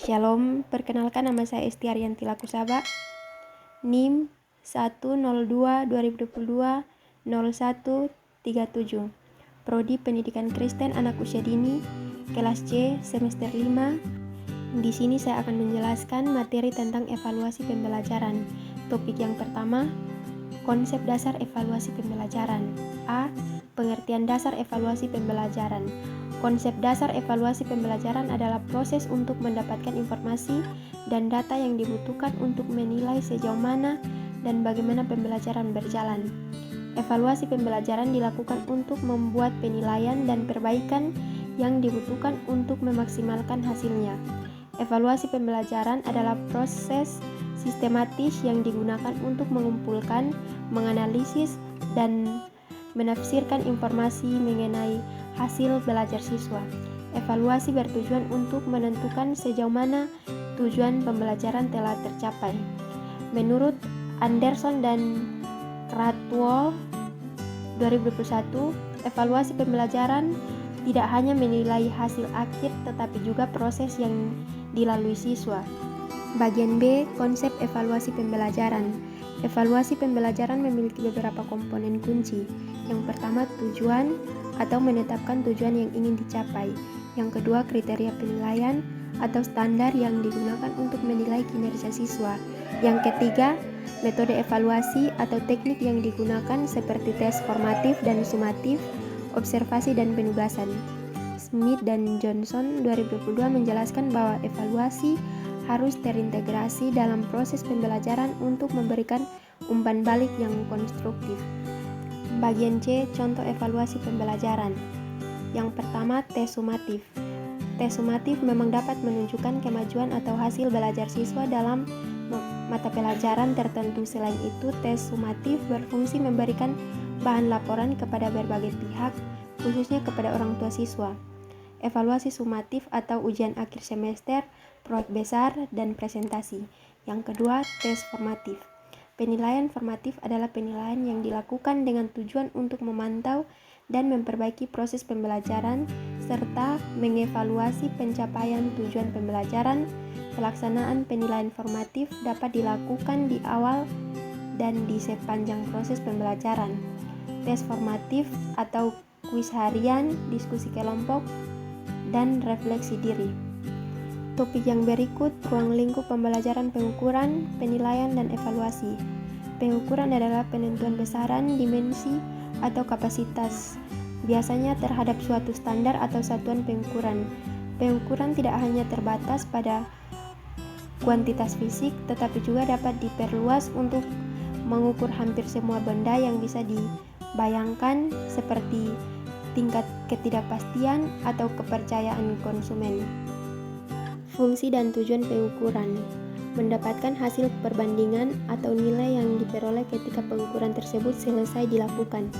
Shalom, perkenalkan nama saya Esti Arianti Lakusaba, NIM 102-2022-0137, Prodi Pendidikan Kristen Anak Usia Dini, kelas C, semester 5. Di sini saya akan menjelaskan materi tentang evaluasi pembelajaran. Topik yang pertama, konsep dasar evaluasi pembelajaran. A. Pengertian dasar evaluasi pembelajaran. Konsep dasar evaluasi pembelajaran adalah proses untuk mendapatkan informasi dan data yang dibutuhkan untuk menilai sejauh mana dan bagaimana pembelajaran berjalan. Evaluasi pembelajaran dilakukan untuk membuat penilaian dan perbaikan yang dibutuhkan untuk memaksimalkan hasilnya. Evaluasi pembelajaran adalah proses sistematis yang digunakan untuk mengumpulkan, menganalisis, dan menafsirkan informasi mengenai hasil belajar siswa. Evaluasi bertujuan untuk menentukan sejauh mana tujuan pembelajaran telah tercapai. Menurut Anderson dan Cradwell 2021, evaluasi pembelajaran tidak hanya menilai hasil akhir tetapi juga proses yang dilalui siswa. Bagian B, konsep evaluasi pembelajaran. Evaluasi pembelajaran memiliki beberapa komponen kunci. Yang pertama, tujuan atau menetapkan tujuan yang ingin dicapai. Yang kedua, kriteria penilaian atau standar yang digunakan untuk menilai kinerja siswa. Yang ketiga, metode evaluasi atau teknik yang digunakan seperti tes formatif dan sumatif, observasi dan penugasan. Smith dan Johnson 2022 menjelaskan bahwa evaluasi harus terintegrasi dalam proses pembelajaran untuk memberikan umpan balik yang konstruktif. Bagian C, contoh evaluasi pembelajaran. Yang pertama, tes sumatif. Tes sumatif memang dapat menunjukkan kemajuan atau hasil belajar siswa dalam mata pelajaran tertentu. Selain itu, tes sumatif berfungsi memberikan bahan laporan kepada berbagai pihak, khususnya kepada orang tua siswa. Evaluasi sumatif atau ujian akhir semester, proyek besar, dan presentasi. Yang kedua, tes formatif. Penilaian formatif adalah penilaian yang dilakukan dengan tujuan untuk memantau dan memperbaiki proses pembelajaran serta mengevaluasi pencapaian tujuan pembelajaran. Pelaksanaan penilaian formatif dapat dilakukan di awal dan di sepanjang proses pembelajaran. Tes formatif atau kuis harian, diskusi kelompok, dan refleksi diri. Topik yang berikut, ruang lingkup pembelajaran, pengukuran, penilaian, dan evaluasi. Pengukuran adalah penentuan besaran, dimensi, atau kapasitas, biasanya terhadap suatu standar atau satuan pengukuran. Pengukuran tidak hanya terbatas pada kuantitas fisik, tetapi juga dapat diperluas untuk mengukur hampir semua benda yang bisa dibayangkan, seperti tingkat ketidakpastian atau kepercayaan konsumen. Fungsi dan tujuan pengukuran. Mendapatkan hasil perbandingan atau nilai yang diperoleh ketika pengukuran tersebut selesai dilakukan.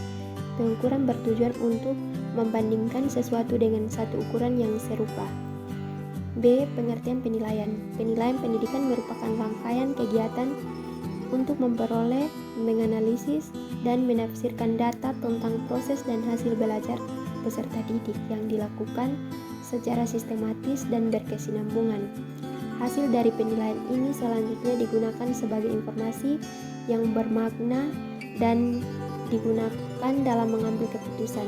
Pengukuran bertujuan untuk membandingkan sesuatu dengan satu ukuran yang serupa. B. Pengertian penilaian. Penilaian pendidikan merupakan rangkaian kegiatan untuk memperoleh, menganalisis, dan menafsirkan data tentang proses dan hasil belajar peserta didik yang dilakukan secara sistematis dan berkesinambungan. Hasil dari penilaian ini selanjutnya digunakan sebagai informasi yang bermakna dan digunakan dalam mengambil keputusan.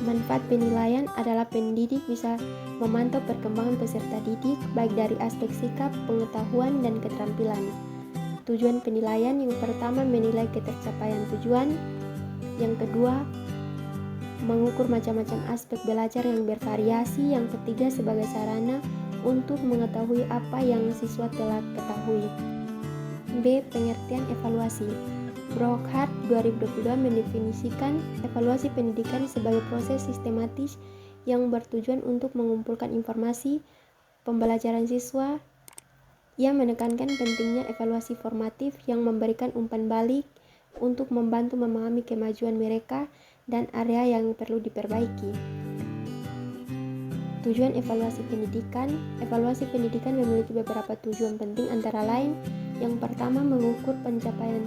Manfaat penilaian adalah pendidik bisa memantau perkembangan peserta didik baik dari aspek sikap, pengetahuan, dan keterampilan. Tujuan penilaian yang pertama menilai ketercapaian tujuan, yang kedua mengukur macam-macam aspek belajar yang bervariasi, yang ketiga sebagai sarana untuk mengetahui apa yang siswa telah ketahui. B. Pengertian evaluasi. Brockhart 2022 mendefinisikan evaluasi pendidikan sebagai proses sistematis yang bertujuan untuk mengumpulkan informasi pembelajaran siswa. Ia menekankan pentingnya evaluasi formatif yang memberikan umpan balik untuk membantu memahami kemajuan mereka dan area yang perlu diperbaiki. Tujuan evaluasi pendidikan. Evaluasi pendidikan memiliki beberapa tujuan penting, antara lain, yang pertama mengukur pencapaian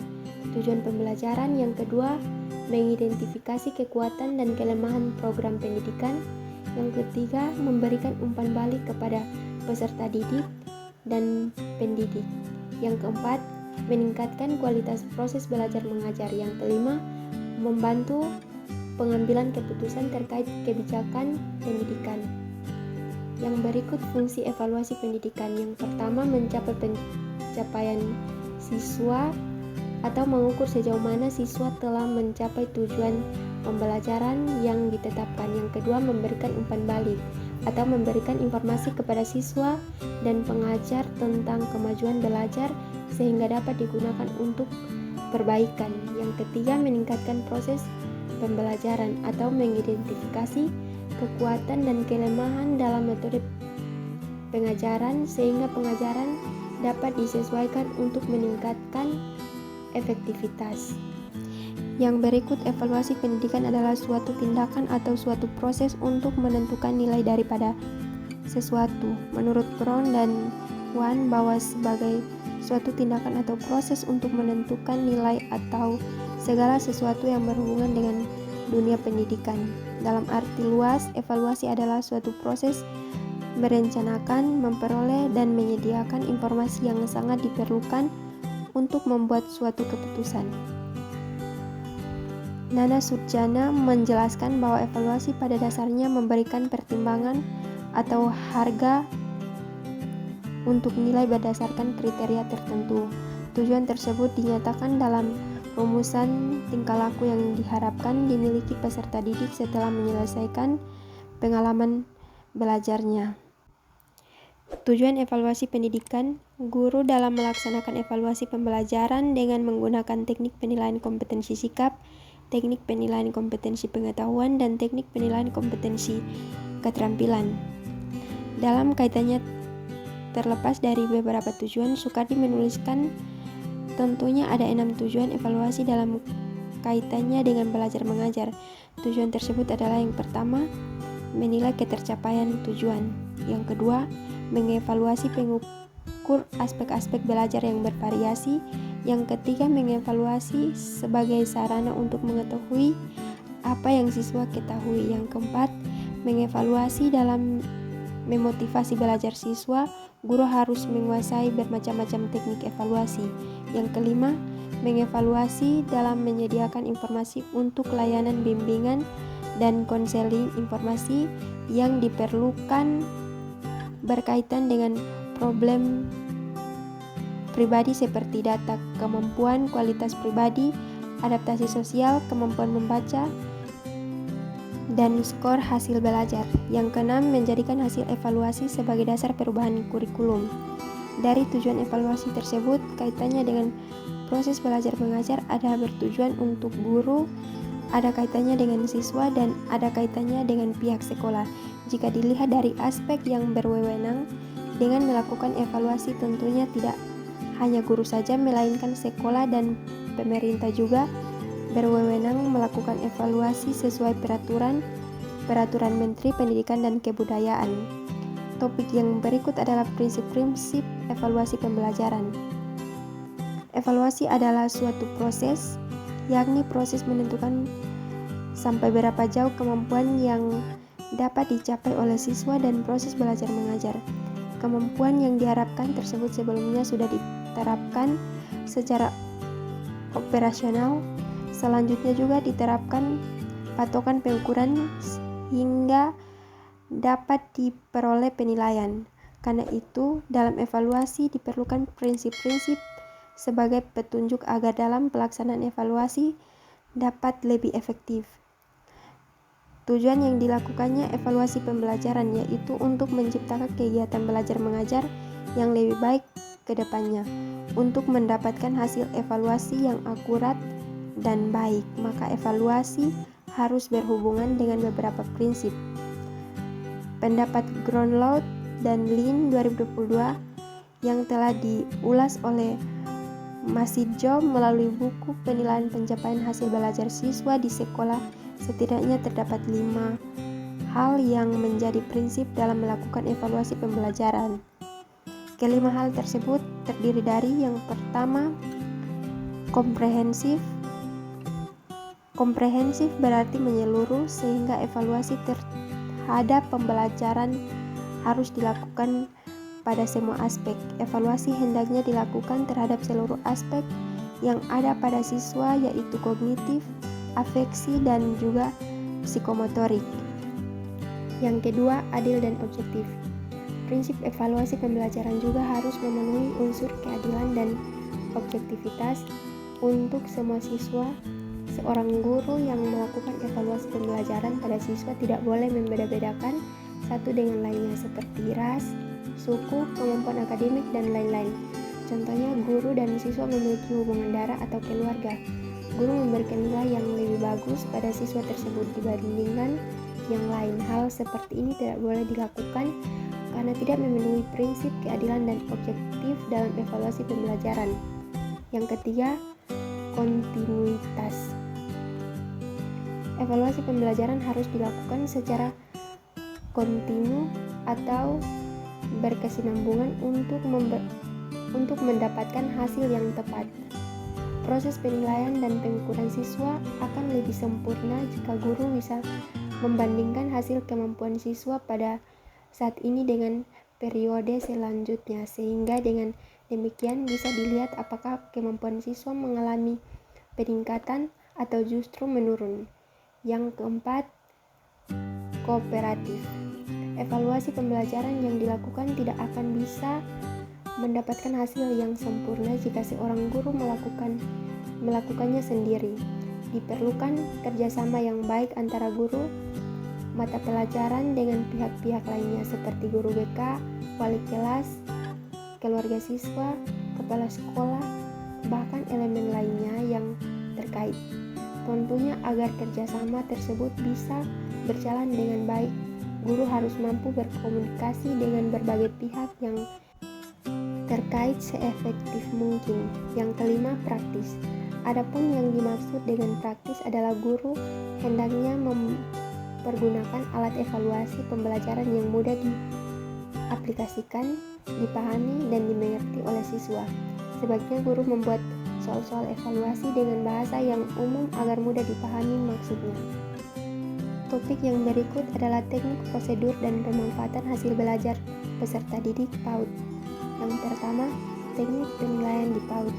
tujuan pembelajaran, yang kedua mengidentifikasi kekuatan dan kelemahan program pendidikan, yang ketiga memberikan umpan balik kepada peserta didik, dan pendidik. Yang keempat, meningkatkan kualitas proses belajar mengajar. Yang kelima, membantu pengambilan keputusan terkait kebijakan pendidikan. Yang berikut fungsi evaluasi pendidikan. Yang pertama, mencapai pencapaian siswa atau mengukur sejauh mana siswa telah mencapai tujuan pembelajaran yang ditetapkan. Yang kedua, memberikan umpan balik atau memberikan informasi kepada siswa dan pengajar tentang kemajuan belajar sehingga dapat digunakan untuk perbaikan. Yang ketiga, meningkatkan proses pembelajaran atau mengidentifikasi kekuatan dan kelemahan dalam metode pengajaran sehingga pengajaran dapat disesuaikan untuk meningkatkan efektivitas. Yang berikut evaluasi pendidikan adalah suatu tindakan atau suatu proses untuk menentukan nilai daripada sesuatu. Menurut Brown dan Wan, bahwa sebagai suatu tindakan atau proses untuk menentukan nilai atau segala sesuatu yang berhubungan dengan dunia pendidikan. Dalam arti luas, evaluasi adalah suatu proses merencanakan, memperoleh, dan menyediakan informasi yang sangat diperlukan untuk membuat suatu keputusan. Nana Surjana menjelaskan bahwa evaluasi pada dasarnya memberikan pertimbangan atau harga untuk nilai berdasarkan kriteria tertentu. Tujuan tersebut dinyatakan dalam rumusan tingkah laku yang diharapkan dimiliki peserta didik setelah menyelesaikan pengalaman belajarnya. Tujuan evaluasi pendidikan: guru dalam melaksanakan evaluasi pembelajaran dengan menggunakan teknik penilaian kompetensi sikap, teknik penilaian kompetensi pengetahuan, dan teknik penilaian kompetensi keterampilan. Dalam kaitannya terlepas dari beberapa tujuan, Soekardi menuliskan tentunya ada 6 tujuan evaluasi dalam kaitannya dengan belajar mengajar. Tujuan tersebut adalah: yang pertama, menilai ketercapaian tujuan. Yang kedua, mengevaluasi pengukur aspek-aspek belajar yang bervariasi. Yang ketiga, mengevaluasi sebagai sarana untuk mengetahui apa yang siswa ketahui. Yang keempat, mengevaluasi dalam memotivasi belajar siswa. Guru harus menguasai bermacam-macam teknik evaluasi. Yang kelima, mengevaluasi dalam menyediakan informasi untuk layanan bimbingan dan konseling informasi yang diperlukan berkaitan dengan problem pribadi seperti data, kemampuan, kualitas pribadi, adaptasi sosial, kemampuan membaca, dan skor hasil belajar. Yang keenam, menjadikan hasil evaluasi sebagai dasar perubahan kurikulum. Dari tujuan evaluasi tersebut, kaitannya dengan proses belajar mengajar ada bertujuan untuk guru, ada kaitannya dengan siswa, dan ada kaitannya dengan pihak sekolah. Jika dilihat dari aspek yang berwenang dengan melakukan evaluasi, tentunya tidak hanya guru saja, melainkan sekolah dan pemerintah juga berwenang melakukan evaluasi sesuai peraturan Menteri Pendidikan dan Kebudayaan. Topik yang berikut adalah prinsip-prinsip evaluasi pembelajaran. Evaluasi adalah suatu proses, yakni proses menentukan sampai berapa jauh kemampuan yang dapat dicapai oleh siswa dan proses belajar mengajar. Kemampuan yang diharapkan tersebut sebelumnya sudah diterapkan secara operasional. Selanjutnya juga diterapkan patokan pengukuran hingga dapat diperoleh penilaian. Karena itu, dalam evaluasi diperlukan prinsip-prinsip sebagai petunjuk agar dalam pelaksanaan evaluasi dapat lebih efektif. Tujuan yang dilakukannya evaluasi pembelajaran yaitu untuk menciptakan kegiatan belajar mengajar yang lebih baik ke depannya. Untuk mendapatkan hasil evaluasi yang akurat dan baik, maka evaluasi harus berhubungan dengan beberapa prinsip. Pendapat Grunlaut dan Lin 2022 yang telah diulas oleh Massidjo melalui buku penilaian pencapaian hasil belajar siswa di sekolah, setidaknya terdapat 5 hal yang menjadi prinsip dalam melakukan evaluasi pembelajaran. Kelima hal tersebut terdiri dari: yang pertama, komprehensif. Komprehensif berarti menyeluruh, sehingga evaluasi terhadap pembelajaran harus dilakukan pada semua aspek. Evaluasi hendaknya dilakukan terhadap seluruh aspek yang ada pada siswa, yaitu kognitif, afeksi, dan juga psikomotorik. Yang kedua, adil dan objektif. Prinsip evaluasi pembelajaran juga harus memenuhi unsur keadilan dan objektivitas untuk semua siswa. Seorang guru yang melakukan evaluasi pembelajaran pada siswa tidak boleh membeda-bedakan satu dengan lainnya seperti ras, suku, kemampuan akademik, dan lain-lain. Contohnya, guru dan siswa memiliki hubungan darah atau keluarga. Guru memberikan nilai yang lebih bagus pada siswa tersebut dibandingkan yang lain. Hal seperti ini tidak boleh dilakukan karena tidak memenuhi prinsip keadilan dan objektif dalam evaluasi pembelajaran. Yang ketiga, kontinuitas. Evaluasi pembelajaran harus dilakukan secara kontinu atau berkesinambungan untuk mendapatkan hasil yang tepat. Proses penilaian dan pengukuran siswa akan lebih sempurna jika guru bisa membandingkan hasil kemampuan siswa pada saat ini dengan periode selanjutnya, sehingga dengan demikian bisa dilihat apakah kemampuan siswa mengalami peningkatan atau justru menurun. Yang keempat, kooperatif. Evaluasi pembelajaran yang dilakukan tidak akan bisa mendapatkan hasil yang sempurna jika seorang guru melakukannya sendiri. Diperlukan kerjasama yang baik antara guru mata pelajaran dengan pihak-pihak lainnya seperti guru BK, wali kelas, keluarga siswa, kepala sekolah, bahkan elemen lainnya yang terkait. Tentunya agar kerjasama tersebut bisa berjalan dengan baik, guru harus mampu berkomunikasi dengan berbagai pihak yang terkait seefektif mungkin. Yang kelima, praktis. Adapun yang dimaksud dengan praktis adalah guru hendaknya mempergunakan alat evaluasi pembelajaran yang mudah diaplikasikan, dipahami, dan dimengerti oleh siswa. Sebaiknya guru membuat soal-soal evaluasi dengan bahasa yang umum agar mudah dipahami maksudnya. Topik yang berikut adalah teknik, prosedur, dan pemanfaatan hasil belajar peserta didik PAUD. Yang pertama, teknik penilaian di PAUD.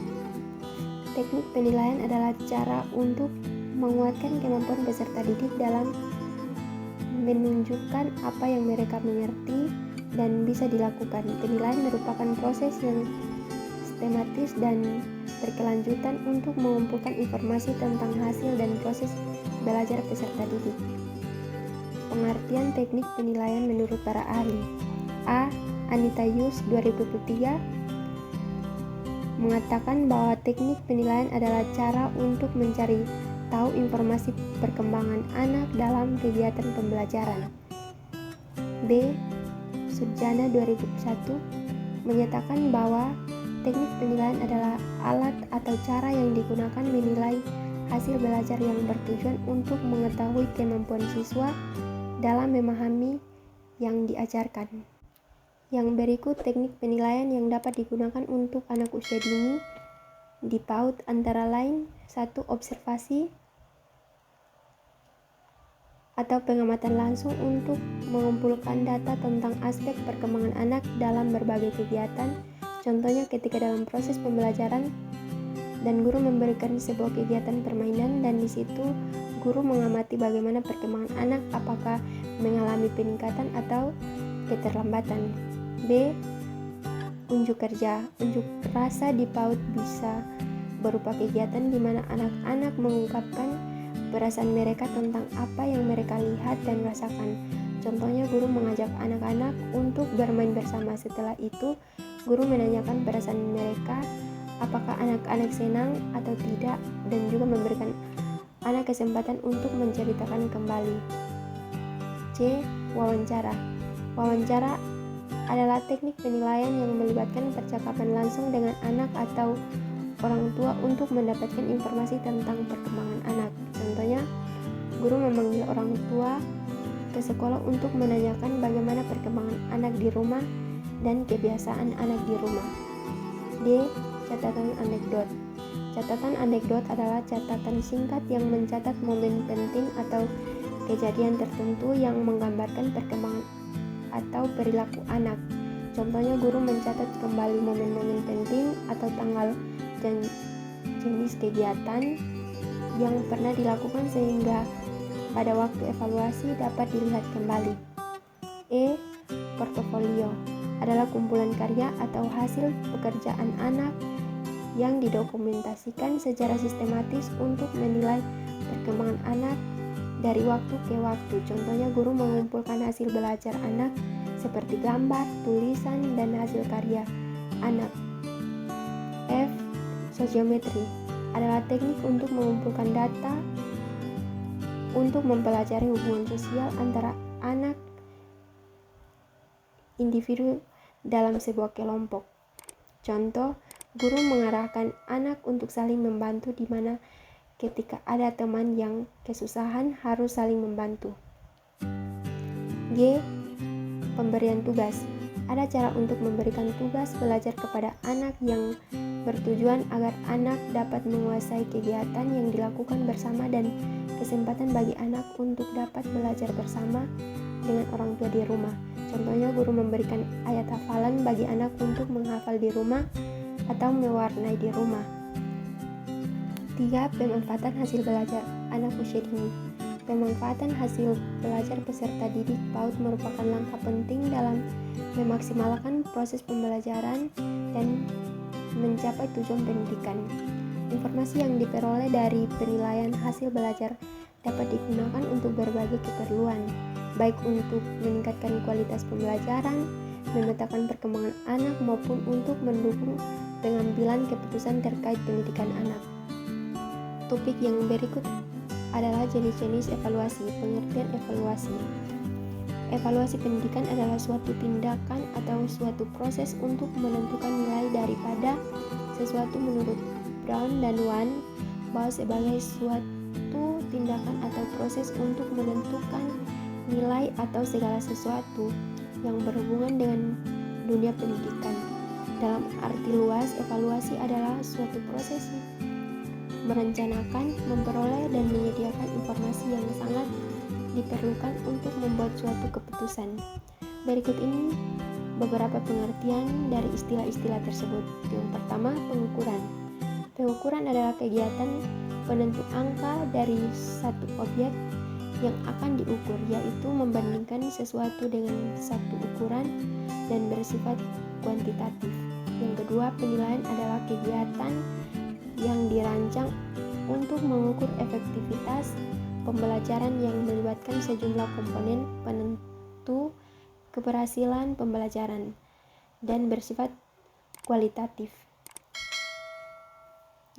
Teknik penilaian adalah cara untuk menguatkan kemampuan peserta didik dalam menunjukkan apa yang mereka mengerti dan bisa dilakukan. Penilaian merupakan proses yang sistematis dan berkelanjutan untuk mengumpulkan informasi tentang hasil dan proses belajar peserta didik. Pengertian teknik penilaian menurut para ahli. A. Anita Yus 2023 mengatakan bahwa teknik penilaian adalah cara untuk mencari tahu informasi perkembangan anak dalam kegiatan pembelajaran. B. Surjana 2001 menyatakan bahwa teknik penilaian adalah alat atau cara yang digunakan menilai hasil belajar yang bertujuan untuk mengetahui kemampuan siswa dalam memahami yang diajarkan. Yang berikut teknik penilaian yang dapat digunakan untuk anak usia dini di PAUD antara lain: 1. Observasi atau pengamatan langsung untuk mengumpulkan data tentang aspek perkembangan anak dalam berbagai kegiatan. Contohnya ketika dalam proses pembelajaran dan guru memberikan sebuah kegiatan permainan dan di situ guru mengamati bagaimana perkembangan anak, apakah mengalami peningkatan atau keterlambatan. B. Unjuk kerja. Unjuk rasa di PAUD bisa berupa kegiatan di mana anak-anak mengungkapkan perasaan mereka tentang apa yang mereka lihat dan rasakan. Contohnya guru mengajak anak-anak untuk bermain bersama. Setelah itu guru menanyakan perasaan mereka, apakah anak-anak senang atau tidak, dan juga memberikan anak kesempatan untuk menceritakan kembali. C. Wawancara. Wawancara adalah teknik penilaian yang melibatkan percakapan langsung dengan anak atau orang tua untuk mendapatkan informasi tentang perkembangan anak. Contohnya, guru memanggil orang tua ke sekolah untuk menanyakan bagaimana perkembangan anak di rumah dan kebiasaan anak di rumah. D. Catatan anekdot. Catatan anekdot adalah catatan singkat yang mencatat momen penting atau kejadian tertentu yang menggambarkan perkembangan atau perilaku anak. Contohnya, guru mencatat kembali momen-momen penting atau tanggal dan jenis kegiatan yang pernah dilakukan sehingga pada waktu evaluasi dapat dilihat kembali. Portofolio adalah kumpulan karya atau hasil pekerjaan anak yang didokumentasikan secara sistematis untuk menilai perkembangan anak dari waktu ke waktu. Contohnya, guru mengumpulkan hasil belajar anak seperti gambar, tulisan, dan hasil karya anak. Sosiometri adalah teknik untuk mengumpulkan data untuk mempelajari hubungan sosial antara anak individu dalam sebuah kelompok. Contoh, guru mengarahkan anak untuk saling membantu di mana ketika ada teman yang kesusahan harus saling membantu. Pemberian tugas. Ada cara untuk memberikan tugas belajar kepada anak yang bertujuan agar anak dapat menguasai kegiatan yang dilakukan bersama dan kesempatan bagi anak untuk dapat belajar bersama dengan orang tua di rumah. Contohnya, guru memberikan ayat hafalan bagi anak untuk menghafal di rumah atau mewarnai di rumah. 3. Pemanfaatan hasil belajar anak usia dini. Pemanfaatan hasil belajar peserta didik PAUD merupakan langkah penting dalam memaksimalkan proses pembelajaran dan mencapai tujuan pendidikan. Informasi yang diperoleh dari penilaian hasil belajar dapat digunakan untuk berbagai keperluan, baik untuk meningkatkan kualitas pembelajaran, memetakan perkembangan anak, maupun untuk mendukung pengambilan keputusan terkait pendidikan anak. Topik yang berikut adalah jenis-jenis evaluasi. Pengertian evaluasi. Evaluasi pendidikan adalah suatu tindakan atau suatu proses untuk menentukan nilai daripada sesuatu menurut Brown dan Wan bahwa sebagai suatu tindakan atau proses untuk menentukan nilai atau segala sesuatu yang berhubungan dengan dunia pendidikan. Dalam arti luas, evaluasi adalah suatu proses merencanakan, memperoleh, dan menyediakan informasi yang sangat diperlukan untuk membuat suatu keputusan. Berikut ini beberapa pengertian dari istilah-istilah tersebut. Yang pertama, pengukuran. Pengukuran adalah kegiatan penentu angka dari satu objek yang akan diukur, yaitu membandingkan sesuatu dengan satu ukuran dan bersifat kuantitatif. Yang kedua, penilaian adalah kegiatan yang dirancang untuk mengukur efektivitas pembelajaran yang melibatkan sejumlah komponen penentu keberhasilan pembelajaran dan bersifat kualitatif.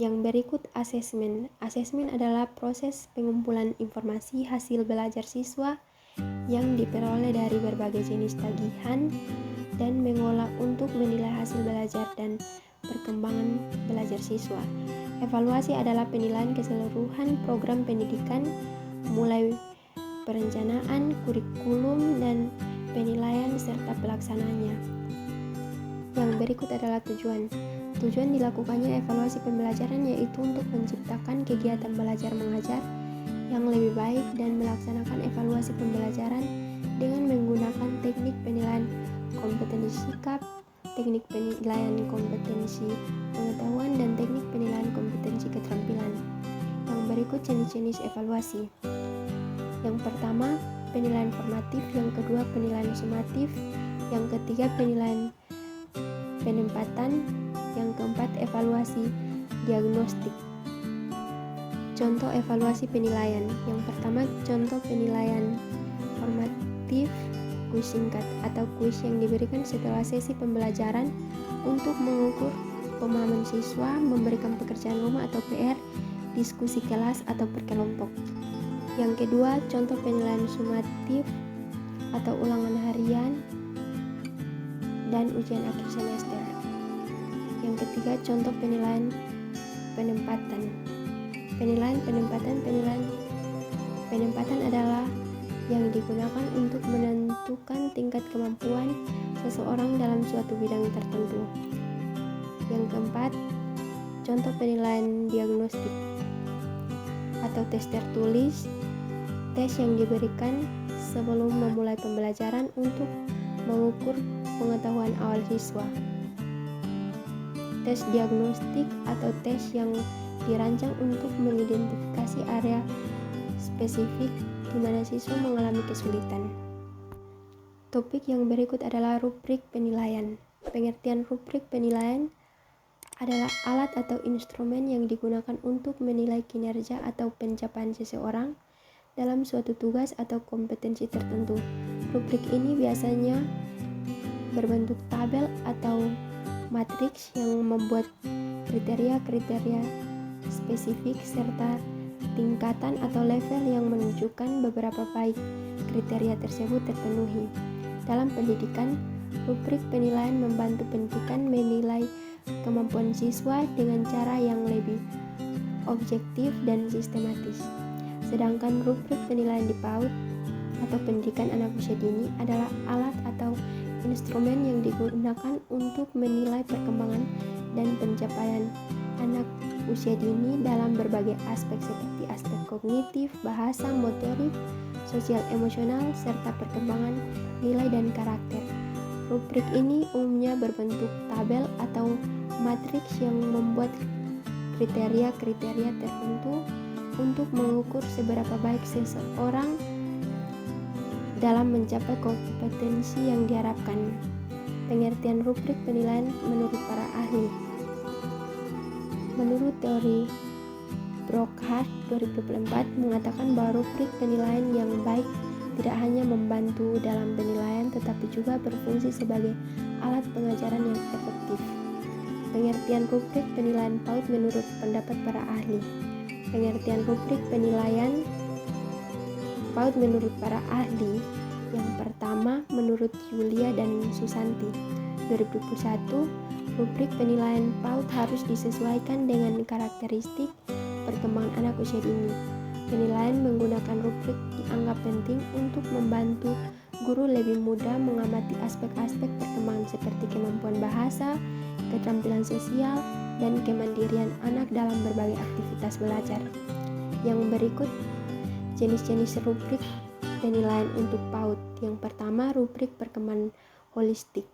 Yang berikut, asesmen. Asesmen adalah proses pengumpulan informasi hasil belajar siswa yang diperoleh dari berbagai jenis tagihan dan mengolah untuk menilai hasil belajar dan perkembangan belajar siswa. Evaluasi adalah penilaian keseluruhan program pendidikan mulai perencanaan, kurikulum, dan penilaian serta pelaksanaannya. Yang berikut adalah tujuan. Tujuan dilakukannya evaluasi pembelajaran yaitu untuk menciptakan kegiatan belajar mengajar yang lebih baik dan melaksanakan evaluasi pembelajaran dengan menggunakan teknik penilaian kompetensi sikap, teknik penilaian kompetensi pengetahuan, dan teknik penilaian kompetensi keterampilan. Yang berikut jenis-jenis evaluasi. Yang pertama, penilaian formatif. Yang kedua, penilaian sumatif. Yang ketiga, penilaian penempatan. Yang keempat, evaluasi diagnostik. Contoh evaluasi penilaian. Yang pertama, contoh penilaian formatif, kuis singkat atau kuis yang diberikan setelah sesi pembelajaran untuk mengukur pemahaman siswa, memberikan pekerjaan rumah atau PR, diskusi kelas atau berkelompok. Yang kedua, contoh penilaian sumatif atau ulangan harian dan ujian akhir semester. Yang ketiga, contoh penilaian penempatan. Penilaian penempatan adalah yang digunakan untuk menentukan tingkat kemampuan seseorang dalam suatu bidang tertentu. Yang keempat, contoh penilaian diagnostik atau tes tertulis. Tes yang diberikan sebelum memulai pembelajaran untuk mengukur pengetahuan awal siswa. Tes diagnostik atau tes yang dirancang untuk mengidentifikasi area spesifik di mana siswa mengalami kesulitan. Topik yang berikut adalah rubrik penilaian. Pengertian rubrik penilaian adalah alat atau instrumen yang digunakan untuk menilai kinerja atau pencapaian seseorang dalam suatu tugas atau kompetensi tertentu. Rubrik ini biasanya berbentuk tabel atau matriks yang membuat kriteria-kriteria spesifik serta tingkatan atau level yang menunjukkan beberapa baik kriteria tersebut terpenuhi. Dalam pendidikan, rubrik penilaian membantu pendidikan menilai kemampuan siswa dengan cara yang lebih objektif dan sistematis. Sedangkan rubrik penilaian di PAUD atau pendidikan anak usia dini adalah alat atau instrumen yang digunakan untuk menilai perkembangan dan pencapaian anak usia dini dalam berbagai aspek seperti aspek kognitif, bahasa, motorik, sosial emosional, serta perkembangan nilai dan karakter. Rubrik ini umumnya berbentuk tabel atau matriks yang membuat kriteria-kriteria tertentu untuk mengukur seberapa baik seseorang dalam mencapai kompetensi yang diharapkan. Pengertian rubrik penilaian menurut para ahli. Menurut teori Brockhart 2024 mengatakan bahwa rubrik penilaian yang baik tidak hanya membantu dalam penilaian tetapi juga berfungsi sebagai alat pengajaran yang efektif. Pengertian rubrik penilaian PAUD menurut pendapat para ahli. Pengertian rubrik penilaian PAUD menurut para ahli. Yang pertama, menurut Yulia dan Susanti 2021, rubrik penilaian PAUD harus disesuaikan dengan karakteristik perkembangan anak usia dini. Penilaian menggunakan rubrik dianggap penting untuk membantu guru lebih mudah mengamati aspek-aspek perkembangan seperti kemampuan bahasa, keterampilan sosial, dan kemandirian anak dalam berbagai aktivitas belajar. Yang berikut jenis-jenis rubrik penilaian untuk PAUD. Yang pertama, rubrik perkembangan holistik.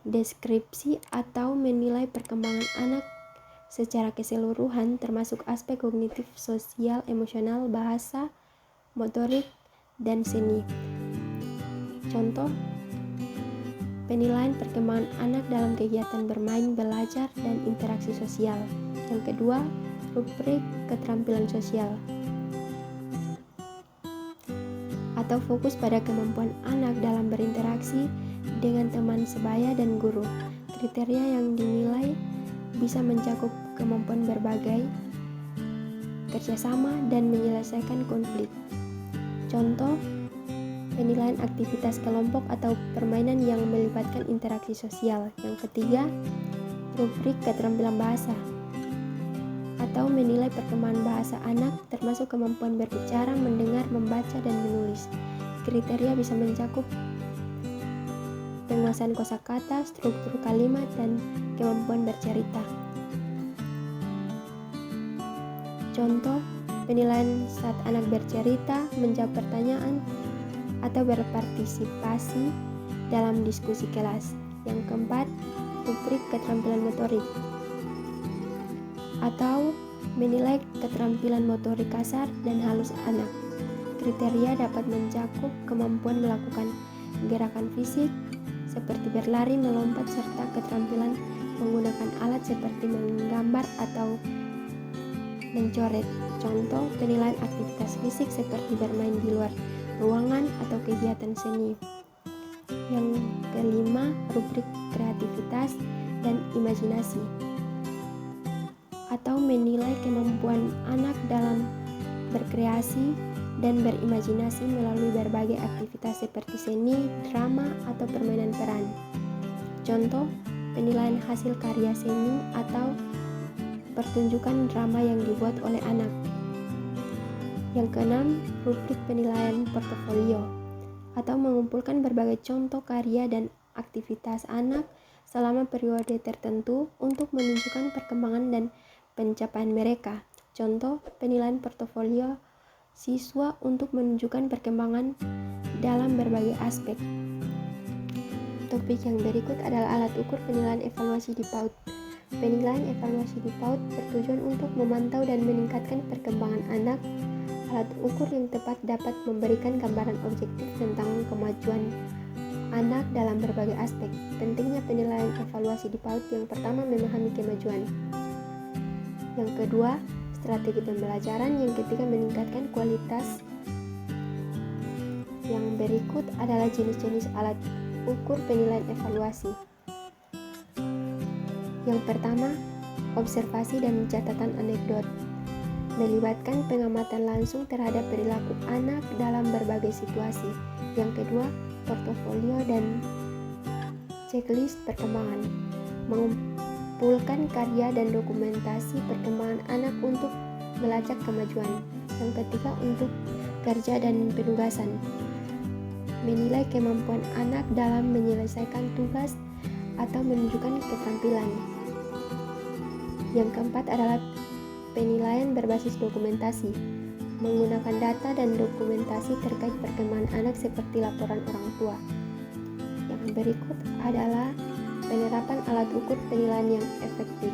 Deskripsi atau menilai perkembangan anak secara keseluruhan termasuk aspek kognitif, sosial, emosional, bahasa, motorik, dan seni. Contoh, penilaian perkembangan anak dalam kegiatan bermain, belajar, dan interaksi sosial. Yang kedua, rubrik keterampilan sosial atau fokus pada kemampuan anak dalam berinteraksi dengan teman sebaya dan guru. Kriteria yang dinilai bisa mencakup kemampuan berbagai, kerjasama, dan menyelesaikan konflik. Contoh, penilaian aktivitas kelompok atau permainan yang melibatkan interaksi sosial. Yang ketiga, rubrik keterampilan bahasa atau menilai perkembangan bahasa anak termasuk kemampuan berbicara, mendengar, membaca, dan menulis. Kriteria bisa mencakup penguasaan kosakata, struktur kalimat, dan kemampuan bercerita. Contoh, penilaian saat anak bercerita, menjawab pertanyaan, atau berpartisipasi dalam diskusi kelas. Yang keempat, rubrik keterampilan motorik atau menilai keterampilan motorik kasar dan halus anak. Kriteria dapat mencakup kemampuan melakukan gerakan fisik seperti berlari, melompat, serta keterampilan menggunakan alat seperti menggambar atau mencoret. Contoh, penilaian aktivitas fisik seperti bermain di luar ruangan atau kegiatan seni. Yang kelima, rubrik kreativitas dan imajinasi atau menilai kemampuan anak dalam berkreasi dan berimajinasi melalui berbagai aktivitas seperti seni, drama, atau permainan peran. Contoh, penilaian hasil karya seni atau pertunjukan drama yang dibuat oleh anak. Yang keenam, rubrik penilaian portofolio atau mengumpulkan berbagai contoh karya dan aktivitas anak selama periode tertentu untuk menunjukkan perkembangan dan pencapaian mereka. Contoh, penilaian portofolio siswa untuk menunjukkan perkembangan dalam berbagai aspek. Topik yang berikut adalah alat ukur penilaian evaluasi di PAUD. Penilaian evaluasi di PAUD bertujuan untuk memantau dan meningkatkan perkembangan anak. Alat ukur yang tepat dapat memberikan gambaran objektif tentang kemajuan anak dalam berbagai aspek. Pentingnya penilaian evaluasi di PAUD: yang pertama, memahami kemajuan. Yang kedua, strategi pembelajaran. Yang ketiga, meningkatkan kualitas. Yang berikut adalah jenis-jenis alat ukur penilaian evaluasi. Yang pertama, observasi dan catatan anekdot, melibatkan pengamatan langsung terhadap perilaku anak dalam berbagai situasi. Yang kedua, portofolio dan checklist perkembangan, mengumpulkan karya dan dokumentasi perkembangan anak untuk melacak kemajuan. Yang ketiga, untuk kerja dan penugasan, menilai kemampuan anak dalam menyelesaikan tugas atau menunjukkan keterampilan. Yang keempat adalah penilaian berbasis dokumentasi, menggunakan data dan dokumentasi terkait perkembangan anak seperti laporan orang tua. Yang berikut adalah penerapan alat ukur penilaian yang efektif.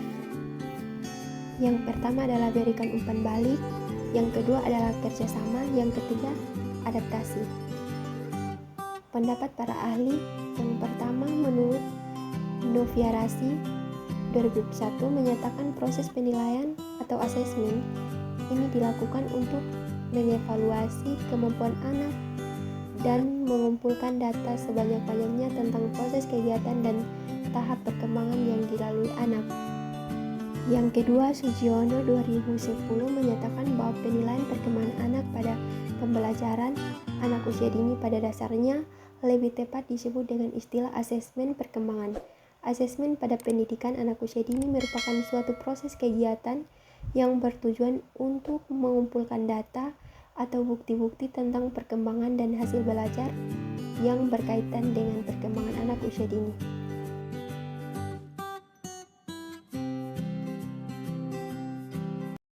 Yang pertama adalah berikan umpan balik, yang kedua adalah kerjasama, yang ketiga adaptasi. Pendapat para ahli: yang pertama, menurut Noviarasi 2001 menyatakan proses penilaian atau asesmen ini dilakukan untuk mengevaluasi kemampuan anak dan mengumpulkan data sebanyak-banyaknya tentang proses kegiatan dan tahap perkembangan yang dilalui anak. Yang kedua, Sugiono 2010 menyatakan bahwa penilaian perkembangan anak pada pembelajaran anak usia dini pada dasarnya lebih tepat disebut dengan istilah asesmen perkembangan. Asesmen pada pendidikan anak usia dini merupakan suatu proses kegiatan yang bertujuan untuk mengumpulkan data atau bukti-bukti tentang perkembangan dan hasil belajar yang berkaitan dengan perkembangan anak usia dini.